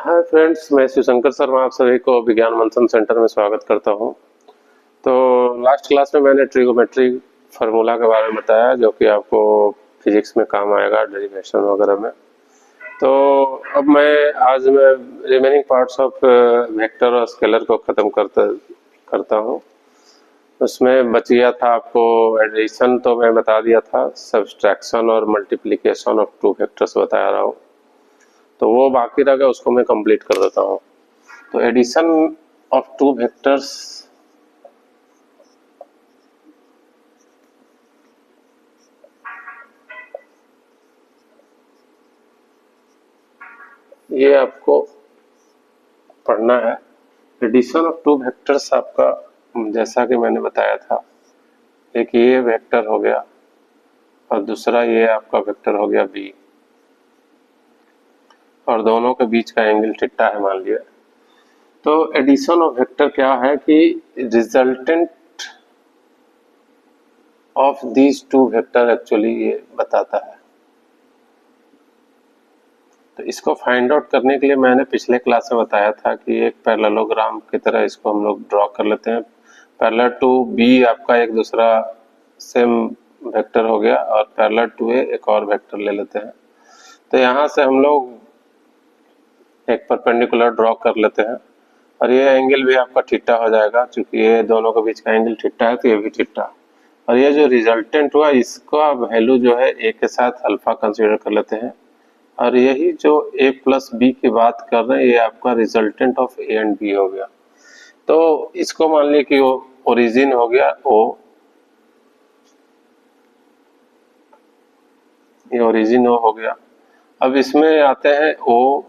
Hi friends, मैं शिवशंकर शर्मा आप सभी को विज्ञान मंथन सेंटर में स्वागत करता हूं। तो लास्ट क्लास में मैंने ट्रिगोमेट्री फार्मूला के बारे में बताया, जो कि आपको फिजिक्स में काम आएगा, डेरिवेशन वगैरह में। तो अब आज मैं रिमेनिंग पार्ट्स ऑफ वेक्टर और स्केलर को ख़त्म करता हूं। उसमें बच गया था आपको एडिशन, तो मैं बता दिया था। सब्सट्रैक्शन और मल्टीप्लिकेशन ऑफ टू वेक्टर्स बता रहा हूँ, तो वो बाकी रह गया, उसको मैं कंप्लीट कर देता हूँ। तो एडिशन ऑफ टू वेक्टर्स, ये आपको पढ़ना है। एडिशन ऑफ टू वेक्टर्स आपका, जैसा कि मैंने बताया था, एक ये वेक्टर हो गया और दूसरा ये आपका वेक्टर हो गया बी, और दोनों के बीच का एंगल थीटा है मान लिया। तो एडिशन ऑफ वेक्टर क्या है कि resultant of these two vector actually ये बताता है। तो इसको फाइंड आउट करने के लिए मैंने पिछले क्लास में बताया था कि एक पैरेललोग्राम की तरह इसको हम लोग ड्रॉ कर लेते हैं। पैरेलल टू बी आपका एक दूसरा सेम वेक्टर हो गया, और पैरेलल टू ए एक और वेक्टर ले लेते हैं। तो यहाँ से हम लोग एक परपेंडिकुलर ड्रॉ कर लेते हैं, और ये एंगल भी आपका थीटा हो जाएगा, क्योंकि ये दोनों के बीच का एंगल थीटा है, तो ये भी थीटा। और ये जो रिजल्टेंट हुआ, इसका वैल्यू जो है ए के साथ अल्फा कंसीडर कर लेते हैं, और यही जो a प्लस बी की बात कर रहे हैं, ये आपका resultant of A and B हो गया। तो इसको मान लीजिए कि वो ओरिजिन हो गया ओ, ये ओरिजिन ओ हो गया। अब इसमें आते हैं ओ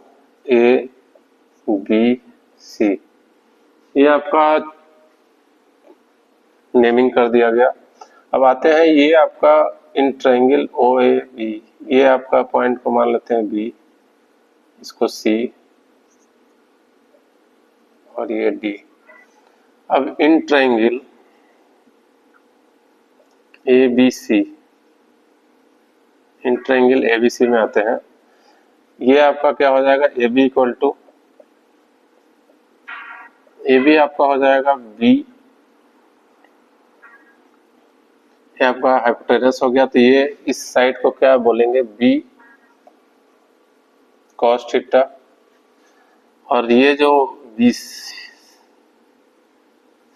ए बी सी, ये आपका नेमिंग कर दिया गया। अब आते हैं ये आपका in triangle O A B, ये आपका पॉइंट को मान लेते हैं बी, इसको सी, और ये डी। अब इन ट्रायंगल ए बी सी, इन ट्रायंगल ए बी सी में आते हैं, ये आपका क्या हो जाएगा, A B equal to, A B आपका हो जाएगा बी, ये आपका हाइपोटेनस हो गया। तो ये इस साइड को क्या बोलेंगे, बी कॉस थीटा, और ये जो बी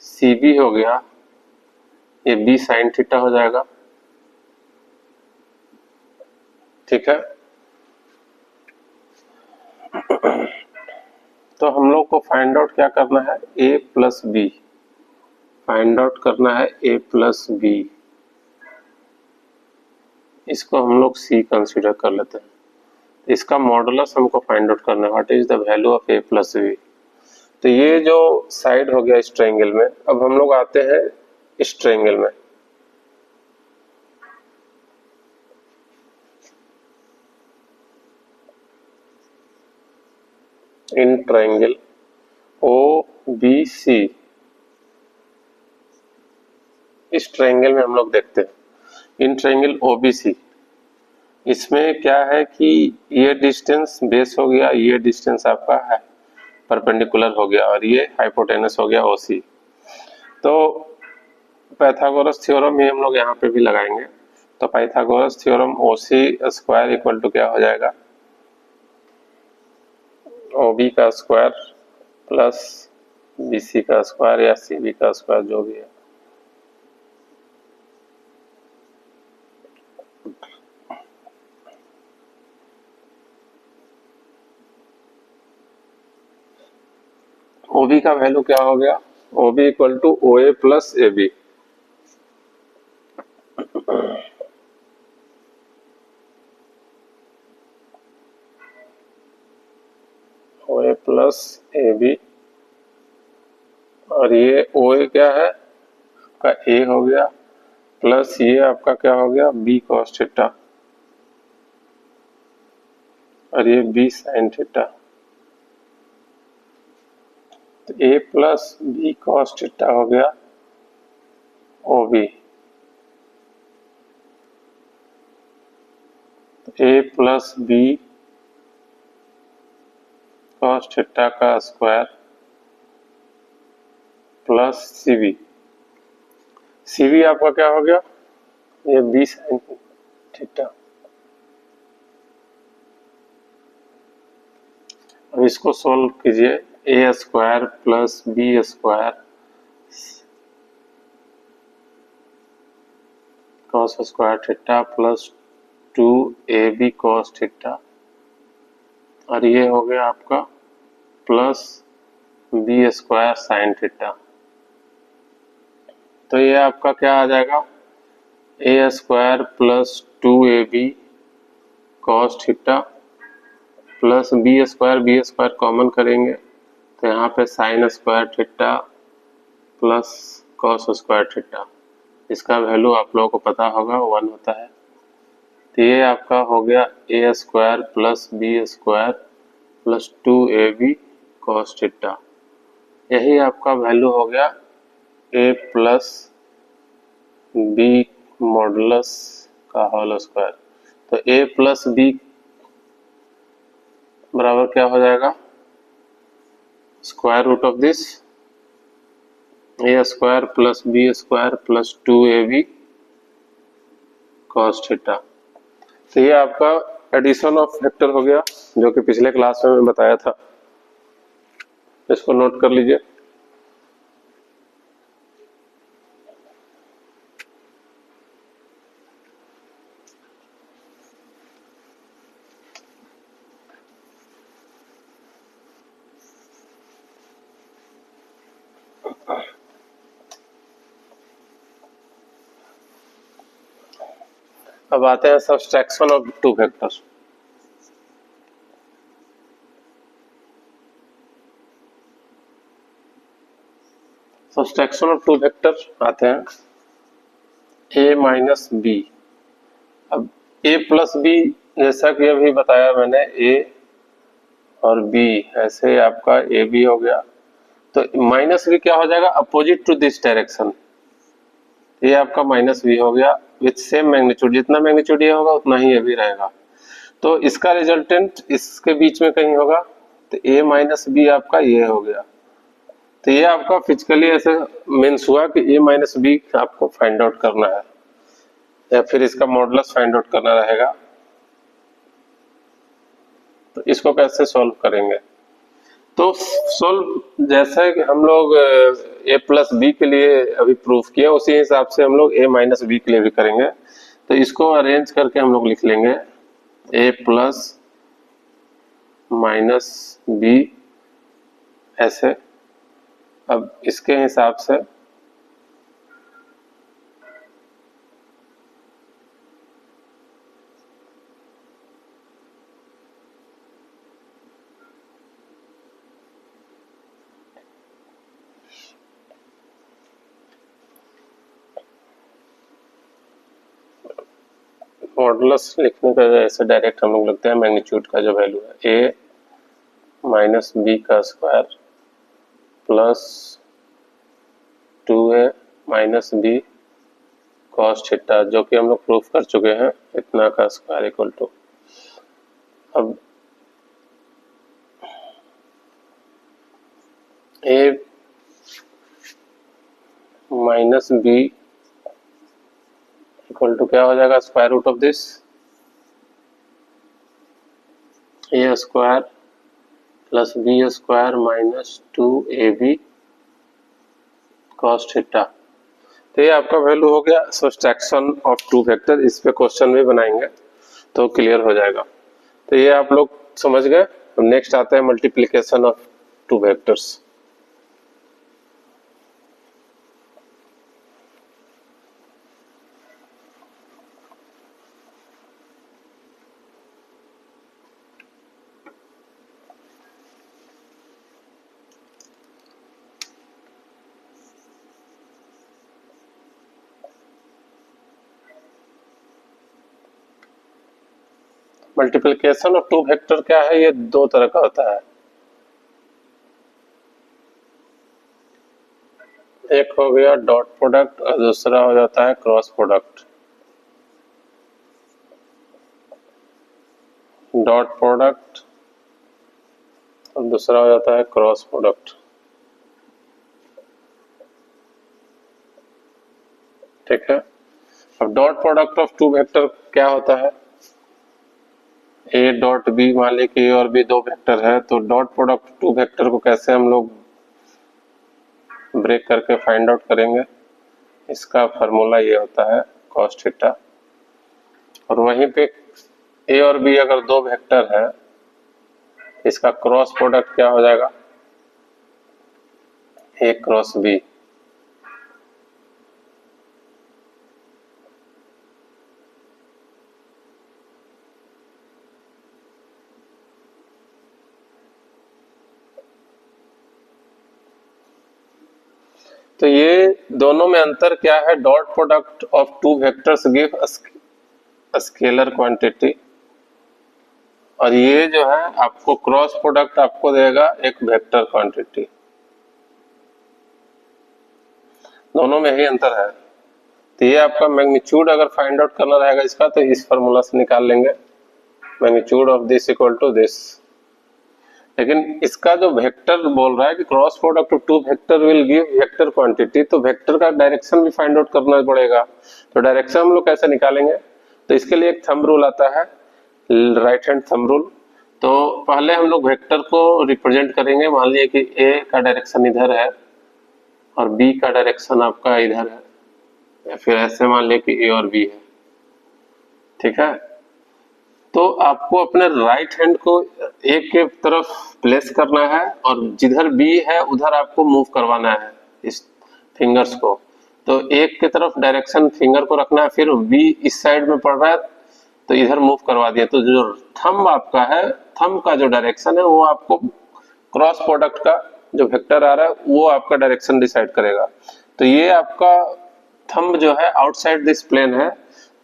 सी बी हो गया, ये बी साइन थीटा हो जाएगा। ठीक है, तो हम लोग को फाइंड आउट क्या करना है, ए प्लस बी फाइंड आउट करना है, ए प्लस बी, इसको हम लोग सी कंसीडर कर लेते हैं। इसका मॉडुलस हमको फाइंड आउट करना है, what is the value of A plus B. तो ये जो साइड हो गया इस ट्रायंगल में, अब हम लोग आते हैं इस ट्रायंगल में। In triangle O B C, इस ट्रायंगल में हम लोग देखते हैं in triangle O B C, इसमें क्या है कि ये डिस्टेंस बेस हो गया, ये डिस्टेंस आपका है परपेंडिकुलर हो गया, और ये हाइपोटेनस हो गया ओ सी। तो पाइथागोरस थ्योरम ही हम लोग यहाँ पे भी लगाएंगे। तो Pythagoras theorem O C square equal to क्या हो जाएगा, ओ बी का स्क्वायर प्लस बी सी का स्क्वायर, या सी बी का स्क्वायर, जो भी है। ओ बी का वैल्यू क्या हो गया, O B equal to O A plus A B. O A plus A B, और ये ओ ए क्या है आपका, ए हो गया, प्लस ये आपका क्या हो गया, बी कॉस थीटा, और ये बी साइन थीटा। तो ए प्लस बी कॉस थीटा हो गया O B, A plus B cos theta का स्क्वायर प्लस सीवी आपका क्या हो गया, ये बी साइन थीटा। अब इसको सोल्व कीजिए, a square plus B square cos square theta plus 2ab cos theta, और ये हो गया आपका plus B square sine theta. तो ये आपका क्या आ जाएगा, a square plus 2ab cos theta plus B square common करेंगे तो यहाँ पे sine square theta plus cos square theta, इसका वैल्यू आप लोगों को पता होगा 1 होता है। तो ये आपका हो गया a square plus B square plus 2ab cos theta, यही आपका वैल्यू हो गया ए प्लस बी मॉडुलस का होल स्क्वायर। तो ए प्लस बी बराबर क्या हो जाएगा, square root of this A square plus B square plus 2ab cos theta. तो ये आपका एडिशन ऑफ वेक्टर हो गया, जो कि पिछले क्लास में मैं बताया था, इसको नोट कर लीजिए। अब आते हैं subtraction of two vectors. Subtraction of two vector आते हैं ए माइनस बी। अब ए प्लस बी, जैसा कि अभी बताया मैंने, ए और बी ऐसे आपका ए बी हो गया, तो माइनस बी क्या हो जाएगा, अपोजिट टू दिस डायरेक्शन, ये आपका माइनस बी हो गया विथ सेम मैग्नीट्यूड, जितना मैग्नीट्यूड ये होगा उतना ही ये भी रहेगा। तो इसका रिजल्टेंट इसके बीच में कहीं होगा, तो ए माइनस बी आपका ये हो गया। तो ये आपका फिजिकली ऐसे मीन्स हुआ कि ए माइनस बी आपको फाइंड आउट करना है, या फिर इसका मॉडुलस फाइंड आउट करना रहेगा। तो इसको कैसे सॉल्व करेंगे, तो सोल्व जैसा कि हम लोग ए प्लस बी के लिए अभी प्रूफ किया, उसी हिसाब से हम लोग ए माइनस बी के लिए भी करेंगे। तो इसको अरेंज करके हम लोग लिख लेंगे ए प्लस माइनस बी ऐसे। अब इसके हिसाब से मॉडुलस लिखने का ऐसे डायरेक्ट हम लोग लिखते हैं मैग्नीट्यूड का जो वैल्यू है, ए माइनस बी का square plus 2a minus B cos theta, जो कि हम लोग प्रूफ कर चुके हैं, इतना का स्क्वायर इक्वल टू। अब A minus B equal to क्या हो जाएगा, square root of this A square plus B square minus 2ab cos theta. तो ये आपका वैल्यू हो गया सब्सट्रैक्शन ऑफ टू वेक्टर। इस पे क्वेश्चन भी बनाएंगे तो क्लियर हो जाएगा। तो ये आप लोग समझ गए। अब नेक्स्ट आते हैं multiplication of two vectors. Multiplication of two vector क्या है, ये दो तरह का होता है। एक हो गया डॉट प्रोडक्ट और दूसरा हो जाता है क्रॉस प्रोडक्ट। डॉट प्रोडक्ट और दूसरा हो जाता है क्रॉस प्रोडक्ट। ठीक है। अब dot product of two vector क्या होता है? ए डॉट बी, मान लीजिए कि ए और बी दो वेक्टर है, तो डॉट प्रोडक्ट टू वेक्टर को कैसे हम लोग ब्रेक करके फाइंड आउट करेंगे? इसका फार्मूला ये होता है cos थीटा। और वहीं पे ए और बी अगर दो वेक्टर है, इसका क्रॉस प्रोडक्ट क्या हो जाएगा? ए क्रॉस बी। तो ये दोनों में अंतर क्या है? Dot product of two vectors give scalar quantity, और ये जो है आपको क्रॉस प्रोडक्ट आपको देगा एक वेक्टर क्वांटिटी। दोनों में ही अंतर है। तो ये आपका मैग्नीट्यूड अगर फाइंड आउट करना रहेगा इसका, तो इस फॉर्मूला से निकाल लेंगे, magnitude of this equal to this. लेकिन इसका जो वेक्टर बोल रहा है कि cross product of two vector will give vector quantity, तो वेक्टर का डायरेक्शन भी फाइंड आउट करना पड़ेगा। तो डायरेक्शन हम लोग कैसे निकालेंगे? तो इसके लिए एक थंब रूल आता है, राइट हैंड थंब रूल। तो पहले हम लोग वेक्टर को रिप्रेजेंट करेंगे। मान लीजिए कि ए का डायरेक्शन इधर है और बी का डायरेक्शन आपका इधर है, या फिर ऐसे मान लीजिए कि ए और बी है। ठीक है। तो आपको अपने राइट हैंड को ए के तरफ प्लेस करना है और जिधर बी है उधर आपको मूव करवाना है इस फिंगर्स को। तो एक के तरफ डायरेक्शन फिंगर को रखना है, फिर बी इस साइड में पड़ रहा है तो इधर मूव करवा दिया। तो जो थंब आपका है, थंब का जो डायरेक्शन है वो आपको क्रॉस प्रोडक्ट का जो वेक्टर आ रहा है वो आपका डायरेक्शन डिसाइड करेगा। तो ये आपका थंब जो है आउटसाइड दिस प्लेन है,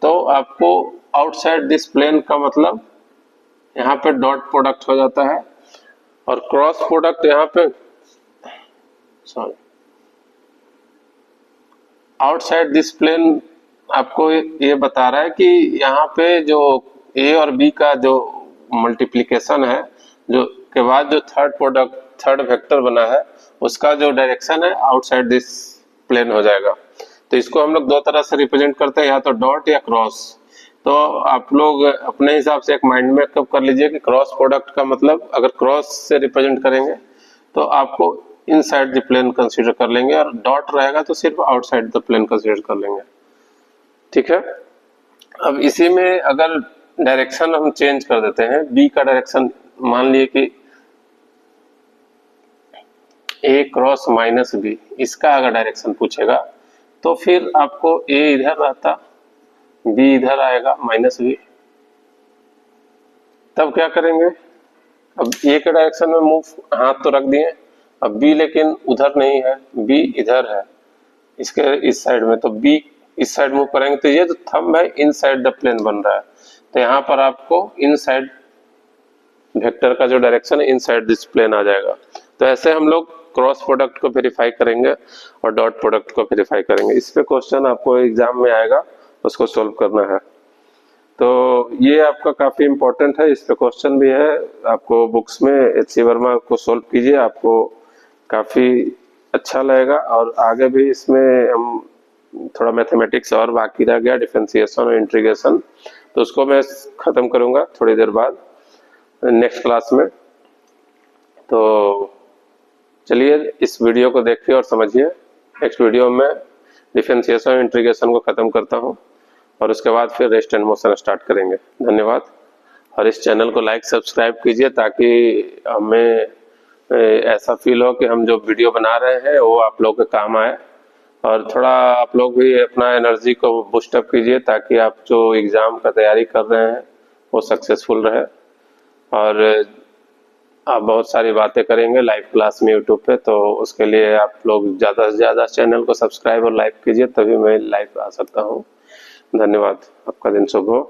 तो आपको आउटसाइड दिस प्लेन का मतलब यहाँ पे डॉट प्रोडक्ट हो जाता है, और क्रॉस प्रोडक्ट यहाँ पे सॉरी आउटसाइड दिस प्लेन आपको ये बता रहा है कि यहाँ पे जो ए और बी का जो मल्टीप्लिकेशन है, जो के बाद जो थर्ड वेक्टर बना है, उसका जो डायरेक्शन है आउटसाइड दिस प्लेन हो जाएगा। तो इसको हम लोग दो तरह से रिप्रेजेंट करते हैं, या तो डॉट या क्रॉस। तो आप लोग अपने हिसाब से एक माइंड में कब कर लीजिए कि क्रॉस प्रोडक्ट का मतलब अगर क्रॉस से रिप्रेजेंट करेंगे तो आपको इनसाइड द प्लेन कंसीडर कर लेंगे, और डॉट रहेगा तो सिर्फ आउटसाइड द प्लेन कंसीडर कर लेंगे। ठीक है। अब इसी में अगर डायरेक्शन हम चेंज कर देते हैं, बी का डायरेक्शन मान लिए कि ए क्रॉस माइनस बी, इसका अगर डायरेक्शन पूछेगा तो फिर आपको ए इधर रहता, बी इधर आएगा माइनस बी। तब क्या करेंगे? अब ए के डायरेक्शन में मूव हाथ तो रख दिए, अब बी लेकिन उधर नहीं है, बी इधर है इसके इस साइड में, तो बी इस साइड मूव करेंगे तो ये जो थंब है इनसाइड द प्लेन बन रहा है। तो यहाँ पर आपको इनसाइड वेक्टर का जो डायरेक्शन है इनसाइड दिस प्लेन आ जाएगा। तो ऐसे हम लोग क्रॉस प्रोडक्ट को वेरीफाई करेंगे और डॉट प्रोडक्ट को वेरीफाई करेंगे। इस पे क्वेश्चन आपको एग्जाम में आएगा, उसको सोल्व करना है। तो ये आपका काफी इंपॉर्टेंट है, इस पे क्वेश्चन भी है आपको बुक्स में। एच.सी. वर्मा को सोल्व कीजिए, आपको काफी अच्छा लगेगा। और आगे भी इसमें हम थोड़ा मैथमेटिक्स और बाकी रह गया, डिफरेंशिएशन और इंटीग्रेशन, तो उसको मैं खत्म करूंगा थोड़ी देर बाद नेक्स्ट क्लास में। तो चलिए इस वीडियो को देखिए और समझिए। नेक्स्ट वीडियो में डिफरेंशिएशन और इंटीग्रेशन को खत्म करता हूं, और उसके बाद फिर रेस्ट एंड मोशन स्टार्ट करेंगे। धन्यवाद। और इस चैनल को लाइक सब्सक्राइब कीजिए ताकि हमें ऐसा फील हो कि हम जो वीडियो बना रहे हैं वो आप लोगों के काम आए। और थोड़ा आप लोग भी अपना एनर्जी को बूस्ट अप कीजिए ताकि आप जो एग्ज़ाम का तैयारी कर रहे हैं वो सक्सेसफुल रहे। और आप बहुत सारी बातें करेंगे लाइव क्लास में यूट्यूब पे, तो उसके लिए आप लोग ज़्यादा से ज़्यादा चैनल को सब्सक्राइब और लाइक कीजिए, तभी मैं लाइव आ सकता हूँ। धन्यवाद। आपका दिन शुभ हो।